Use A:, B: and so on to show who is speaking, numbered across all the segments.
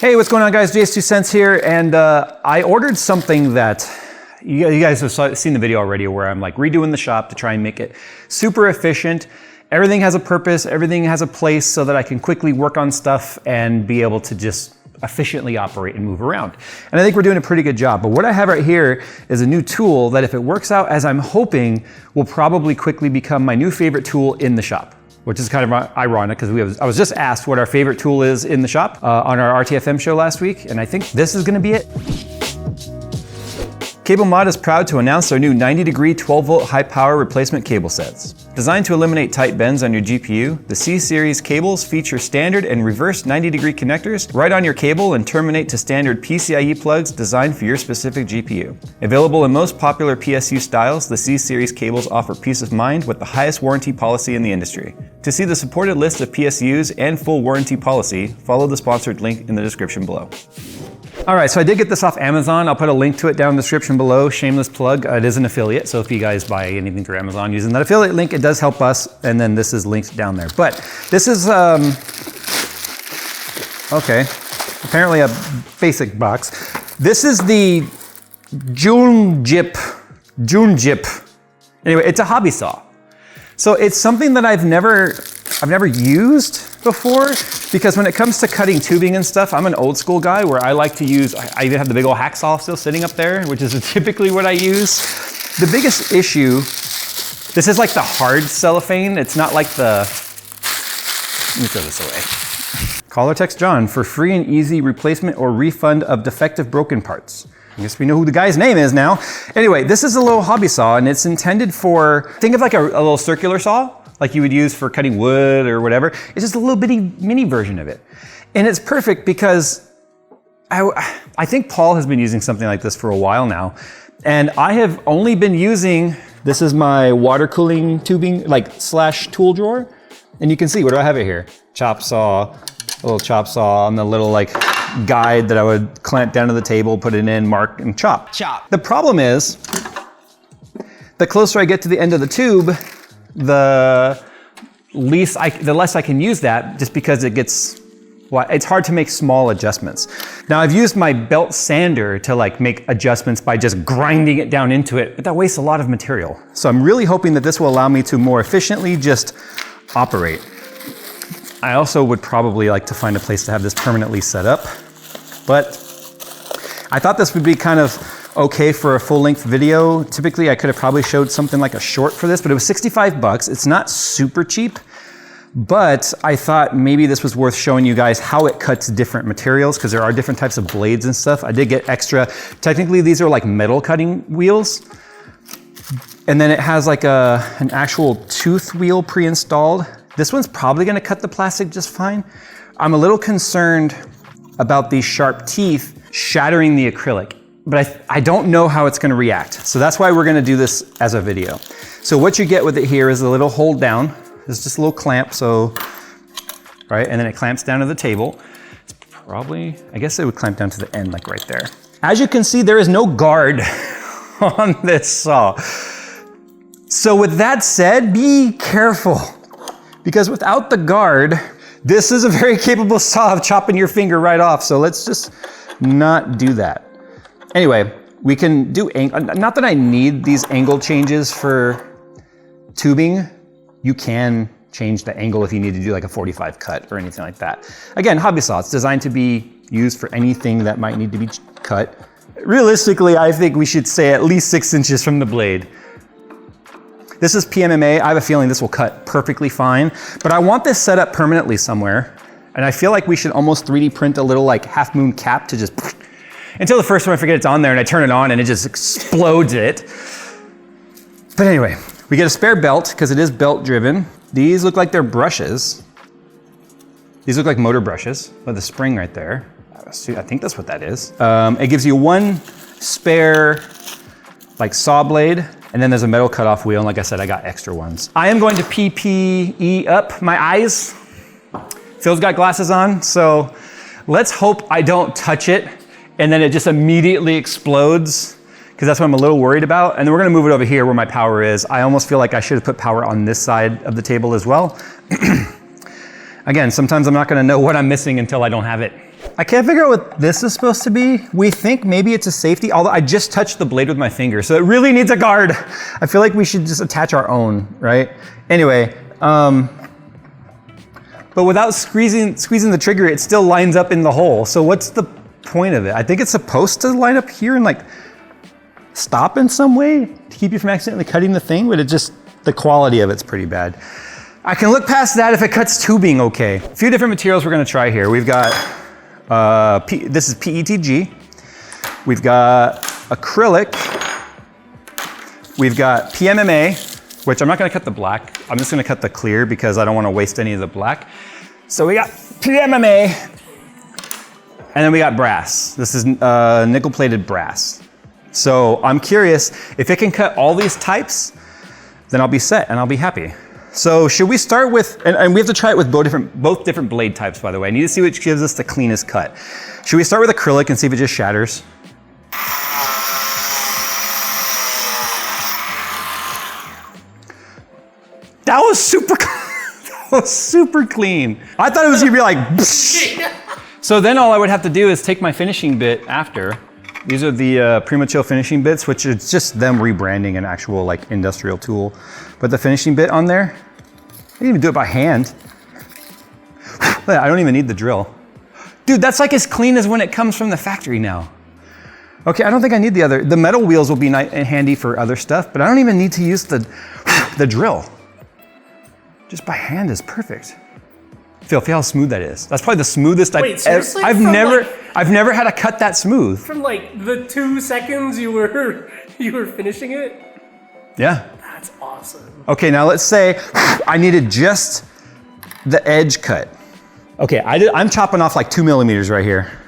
A: Hey, what's going on, guys? JS2Cents here, and I ordered something that you guys have seen the video already where I'm like redoing the shop to try and make it super efficient. Everything has a purpose, everything has a place so that I can quickly work on stuff and be able to just efficiently operate and move around. And I think we're doing a pretty good job. But what I have right here is a new tool that, if it works out as I'm hoping, will probably quickly become my new favorite tool in the shop. Which is kind of ironic because I was just asked what our favorite tool is in the shop on our RTFM show last week, and I think this is going to be it. CableMod is proud to announce their new 90-degree 12-volt high-power replacement cable sets. Designed to eliminate tight bends on your GPU, the C-Series cables feature standard and reverse 90-degree connectors right on your cable and terminate to standard PCIe plugs designed for your specific GPU. Available in most popular PSU styles, the C-Series cables offer peace of mind with the highest warranty policy in the industry. To see the supported list of PSUs and full warranty policy, follow the sponsored link in the description below. All right, so I did get this off Amazon. I'll put a link to it down in the description below. Shameless plug. It is an affiliate, so if you guys buy anything through Amazon using that affiliate link, it does help us, and then this is linked down there. But this is, okay, apparently a basic box. This is the Junjip. Anyway, it's a hobby saw. So it's something that I've never used before, because when it comes to cutting tubing and stuff, I'm an old school guy where I like to use, I even have the big old hacksaw still sitting up there, which is typically what I use. The biggest issue, this is like the hard cellophane. It's not like the, let me throw this away. Call or text John for free and easy replacement or refund of defective broken parts. I guess we know who the guy's name is now. Anyway, this is a little hobby saw, and it's intended for, think of like a little circular saw, like you would use for cutting wood or whatever. It's just a little bitty mini version of it. And it's perfect because I think Paul has been using something like this for a while now. And I have only been using, this is my water cooling tubing, like slash tool drawer. And you can see, what do I have it here? Chop saw, a little chop saw, and the little like guide that I would clamp down to the table, put it in, mark, and chop. Chop. The problem is, the closer I get to the end of the tube, the less I can use that, just because it gets, well, it's hard to make small adjustments. Now I've used my belt sander to like make adjustments by just grinding it down into it, but that wastes a lot of material. So I'm really hoping that this will allow me to more efficiently just operate. I also would probably like to find a place to have this permanently set up, but I thought this would be kind of okay for a full-length video. Typically, I could have probably showed something like a short for this, but it was 65 bucks. It's not super cheap, but I thought maybe this was worth showing you guys how it cuts different materials, because there are different types of blades and stuff. I did get extra, technically these are like metal cutting wheels. And then it has like an actual tooth wheel pre-installed. This one's probably gonna cut the plastic just fine. I'm a little concerned about these sharp teeth shattering the acrylic, but I don't know how it's gonna react. So that's why we're gonna do this as a video. So what you get with it here is a little hold down. It's just a little clamp, so, right, and then it clamps down to the table. It's probably, I guess it would clamp down to the end, like right there. As you can see, there is no guard on this saw. So with that said, be careful, because without the guard, this is a very capable saw of chopping your finger right off. So let's just not do that. Anyway, we can do, not that I need these angle changes for tubing. You can change the angle if you need to do like a 45 cut or anything like that. Again, hobby saw, it's designed to be used for anything that might need to be cut. Realistically, I think we should say at least 6 inches from the blade. This is PMMA. I have a feeling this will cut perfectly fine, but I want this set up permanently somewhere. And I feel like we should almost 3D print a little like half moon cap to just, until the first time I forget it's on there and I turn it on and it just explodes it. But anyway, we get a spare belt because it is belt driven. These look like they're brushes. These look like motor brushes with a spring right there. I think that's what that is. It gives you one spare like saw blade, and then there's a metal cutoff wheel, and like I said, I got extra ones. I am going to PPE up my eyes. Phil's got glasses on, so let's hope I don't touch it and then it just immediately explodes, because that's what I'm a little worried about. And then we're gonna move it over here where my power is. I almost feel like I should have put power on this side of the table as well. Again, sometimes I'm not gonna know what I'm missing until I don't have it. I can't figure out what this is supposed to be. We think maybe it's a safety, although I just touched the blade with my finger, so it really needs a guard. I feel like we should just attach our own, right? Anyway, but without squeezing the trigger, it still lines up in the hole. So what's the point of it? I think it's supposed to line up here and like stop in some way to keep you from accidentally cutting the thing, but the quality of it's pretty bad. I can look past that if it cuts tubing okay. A few different materials we're gonna try here. We've got, this is PETG. We've got acrylic. We've got PMMA, which I'm not gonna cut the black. I'm just gonna cut the clear because I don't wanna waste any of the black. So we got PMMA, and then we got brass. This is nickel plated brass. So I'm curious, if it can cut all these types, then I'll be set and I'll be happy. So should we start with, and we have to try it with both different blade types, by the way. I need to see which gives us the cleanest cut. Should we start with acrylic and see if it just shatters? That was super clean. I thought it was gonna be like, So then all I would have to do is take my finishing bit after. These are the Prima Chill finishing bits, which is just them rebranding an actual like industrial tool. But the finishing bit on there, I didn't even do it by hand. I don't even need the drill. Dude, that's like as clean as when it comes from the factory now. Okay, I don't think I need the metal wheels will be handy for other stuff, but I don't even need to use the drill. Just by hand is perfect. Feel how smooth that is. That's probably the smoothest I've never had a cut that smooth.
B: From like the 2 seconds you were finishing it?
A: Yeah.
B: That's awesome.
A: Okay, now let's say I needed just the edge cut. Okay, I'm chopping off like 2 millimeters right here.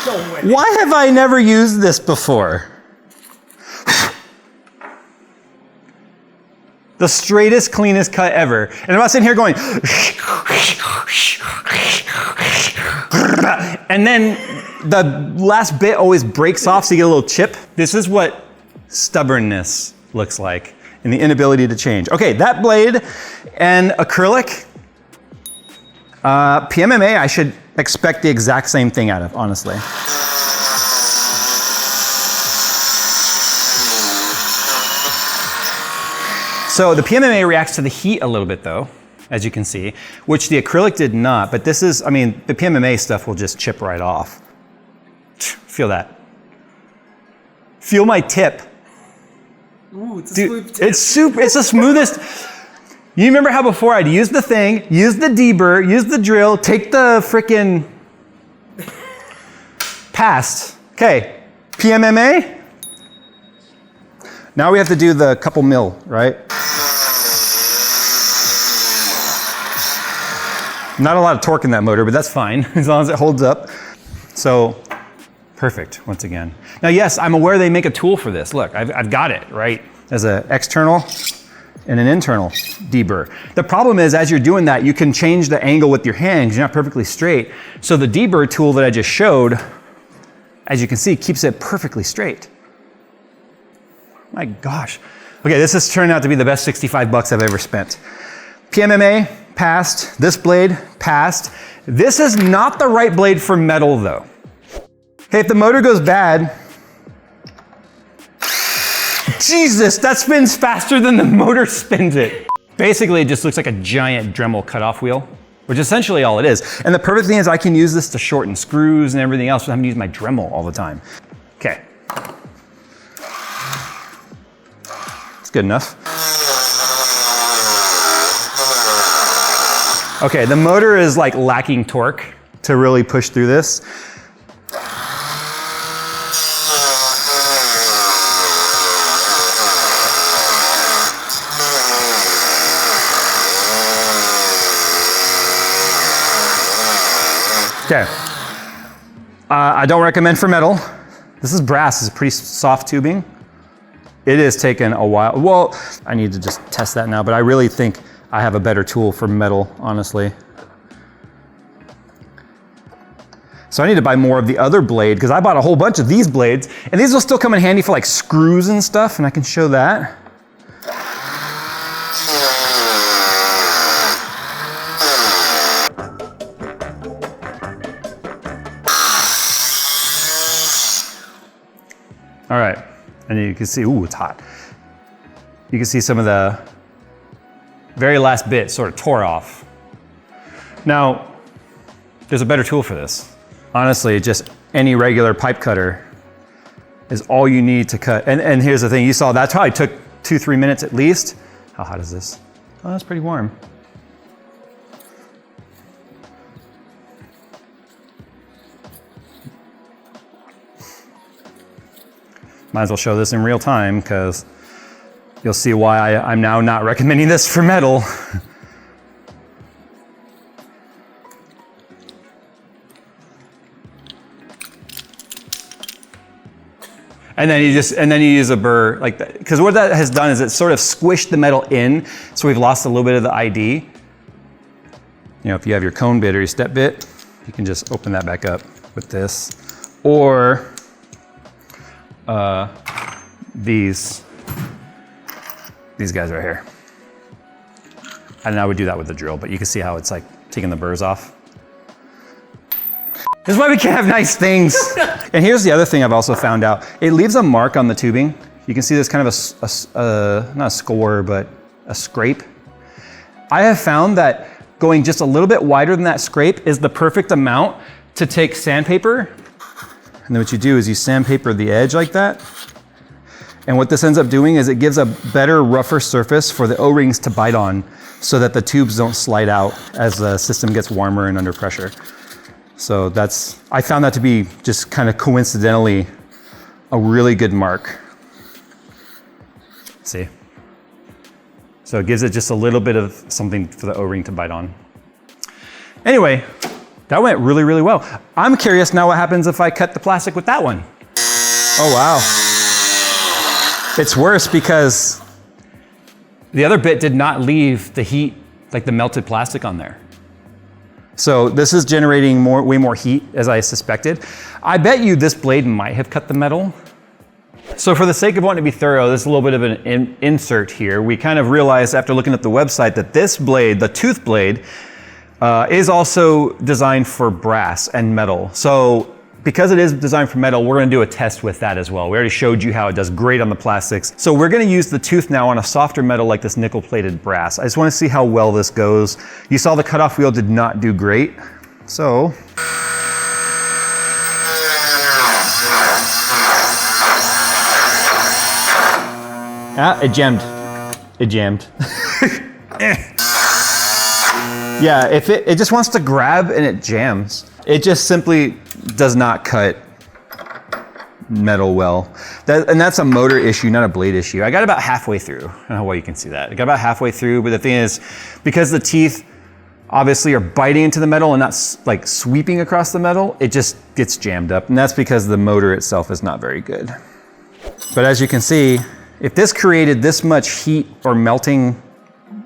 B: No way.
A: Why have I never used this before? The straightest, cleanest cut ever. And I'm not sitting here going, and then the last bit always breaks off so you get a little chip. This is what stubbornness looks like and the inability to change. Okay, that blade and acrylic, PMMA, I should expect the exact same thing out of, honestly. So the PMMA reacts to the heat a little bit though, as you can see, which the acrylic did not, but this is, I mean, the PMMA stuff will just chip right off. Feel that. Feel my tip.
B: Ooh, it's a smooth tip.
A: It's the smoothest. You remember how before I'd use the thing, use the deburr, use the drill, take the frickin' past. Okay, PMMA. Now we have to do the couple mil, right? Not a lot of torque in that motor, but that's fine, as long as it holds up. So, perfect, once again. Now yes, I'm aware they make a tool for this. Look, I've got it, right? As an external and an internal deburr. The problem is, as you're doing that, you can change the angle with your hand because you're not perfectly straight. So the deburr tool that I just showed, as you can see, keeps it perfectly straight. My gosh. Okay, this has turned out to be the best 65 bucks I've ever spent. PMMA, passed. This blade, passed. This is not the right blade for metal though. Okay, if the motor goes bad, Jesus, that spins faster than the motor spins it. Basically, it just looks like a giant Dremel cutoff wheel, which is essentially all it is. And the perfect thing is I can use this to shorten screws and everything else without having to use my Dremel all the time. Okay. It's good enough. Okay, the motor is like lacking torque to really push through this. Okay, I don't recommend for metal. This is brass, it's pretty soft tubing. It has taken a while. Well, I need to just test that now, but I really think I have a better tool for metal, honestly. So I need to buy more of the other blade because I bought a whole bunch of these blades, and these will still come in handy for like screws and stuff, and I can show that. All right, and you can see, ooh, it's hot. You can see some of the very last bit sort of tore off. Now, there's a better tool for this. Honestly, just any regular pipe cutter is all you need to cut. And here's the thing, you saw that probably took 2-3 minutes at least. How hot is this? Oh, that's pretty warm. Might as well show this in real time because you'll see why I'm now not recommending this for metal. And then you use a burr like that. Because what that has done is it sort of squished the metal in, so we've lost a little bit of the ID. You know, if you have your cone bit or your step bit, you can just open that back up with this. Or these guys right here. And I would do that with the drill, but you can see how it's like taking the burrs off. This is why we can't have nice things. And here's the other thing I've also found out. It leaves a mark on the tubing. You can see this kind of not a score, but a scrape. I have found that going just a little bit wider than that scrape is the perfect amount to take sandpaper. And then what you do is you sandpaper the edge like that. And what this ends up doing is it gives a better, rougher surface for the O-rings to bite on so that the tubes don't slide out as the system gets warmer and under pressure. So I found that to be just kind of coincidentally a really good mark. See? So it gives it just a little bit of something for the O-ring to bite on. Anyway, that went really, really well. I'm curious now what happens if I cut the plastic with that one. Oh, wow. It's worse because the other bit did not leave the heat, like the melted plastic on there. So this is generating way more heat, as I suspected. I bet you this blade might have cut the metal. So for the sake of wanting to be thorough, there's a little bit of an insert here. We kind of realized after looking at the website that this blade, the tooth blade, is also designed for brass and metal. So because it is designed for metal, we're gonna do a test with that as well. We already showed you how it does great on the plastics. So we're gonna use the tooth now on a softer metal like this nickel plated brass. I just wanna see how well this goes. You saw the cutoff wheel did not do great. So. It jammed. It jammed. Yeah, if it just wants to grab and it jams. It just simply does not cut metal well. And that's a motor issue, not a blade issue. I got about halfway through. I don't know how well you can see that. I got about halfway through, but the thing is, because the teeth obviously are biting into the metal and not like sweeping across the metal, it just gets jammed up. And that's because the motor itself is not very good. But as you can see, if this created this much heat or melting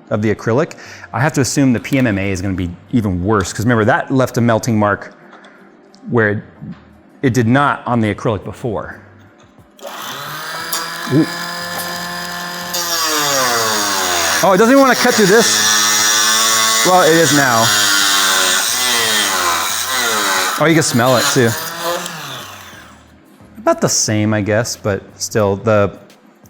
A: of the acrylic, I have to assume the PMMA is going to be even worse, because remember that left a melting mark where it did not on the acrylic before. Ooh. Oh, it doesn't even want to cut through this. Well, it is now. Oh, you can smell it too. About the same, I guess, but still the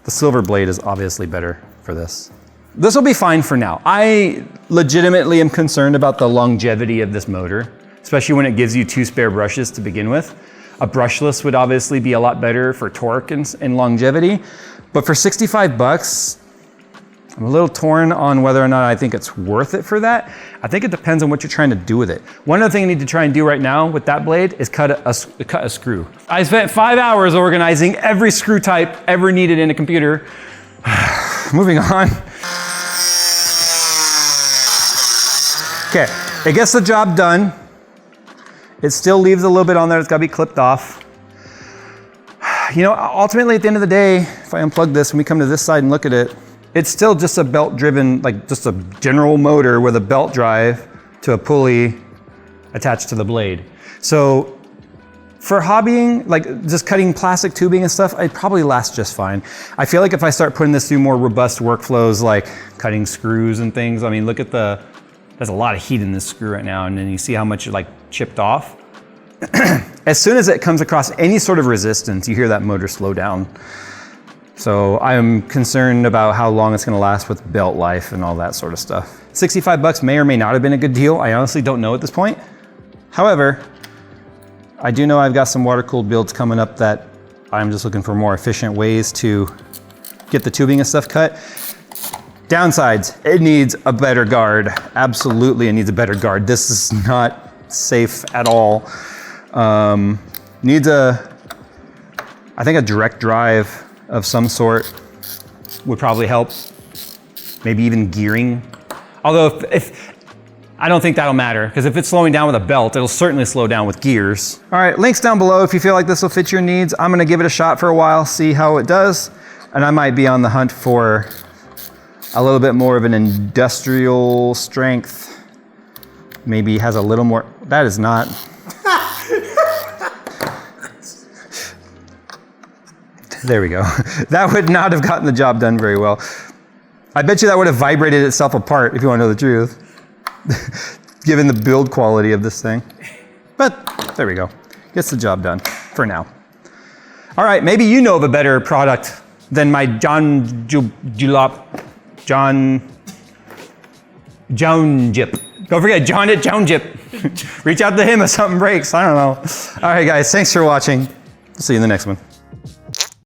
A: silver blade is obviously better for this. This will be fine for now. I legitimately am concerned about the longevity of this motor, especially when it gives you 2 spare brushes to begin with. A brushless would obviously be a lot better for torque and longevity, but for 65 bucks, I'm a little torn on whether or not I think it's worth it for that. I think it depends on what you're trying to do with it. One other thing I need to try and do right now with that blade is cut a screw. I spent 5 hours organizing every screw type ever needed in a computer. Moving on. Okay, it gets the job done. It still leaves a little bit on there. It's got to be clipped off. You know, ultimately at the end of the day, if I unplug this and we come to this side and look at it, it's still just a belt driven, like just a general motor with a belt drive to a pulley attached to the blade. So For hobbying, like just cutting plastic tubing and stuff, it probably lasts just fine. I feel like if I start putting this through more robust workflows like cutting screws and things, I mean, look at there's a lot of heat in this screw right now, and then you see how much it like chipped off. As soon as it comes across any sort of resistance, you hear that motor slow down. So I'm concerned about how long it's gonna last with belt life and all that sort of stuff. 65 bucks may or may not have been a good deal. I honestly don't know at this point. However, I do know I've got some water-cooled builds coming up that I'm just looking for more efficient ways to get the tubing and stuff cut. Downsides, it needs a better guard. Absolutely, it needs a better guard. This is not safe at all. Needs I think a direct drive of some sort would probably help. Maybe even gearing. Although if I don't think that'll matter, because if it's slowing down with a belt, it'll certainly slow down with gears. All right, links down below if you feel like this will fit your needs. I'm gonna give it a shot for a while, see how it does, and I might be on the hunt for a little bit more of an industrial strength. Maybe has a little more, that is not. There we go. That would not have gotten the job done very well. I bet you that would have vibrated itself apart, if you want to know the truth. Given the build quality of this thing. But there we go. Gets the job done for now. All right, maybe you know of a better product than my John Jip. Don't forget, John at Joan Jip. Reach out to him if something breaks. I don't know. All right, guys, thanks for watching. See you in the next one.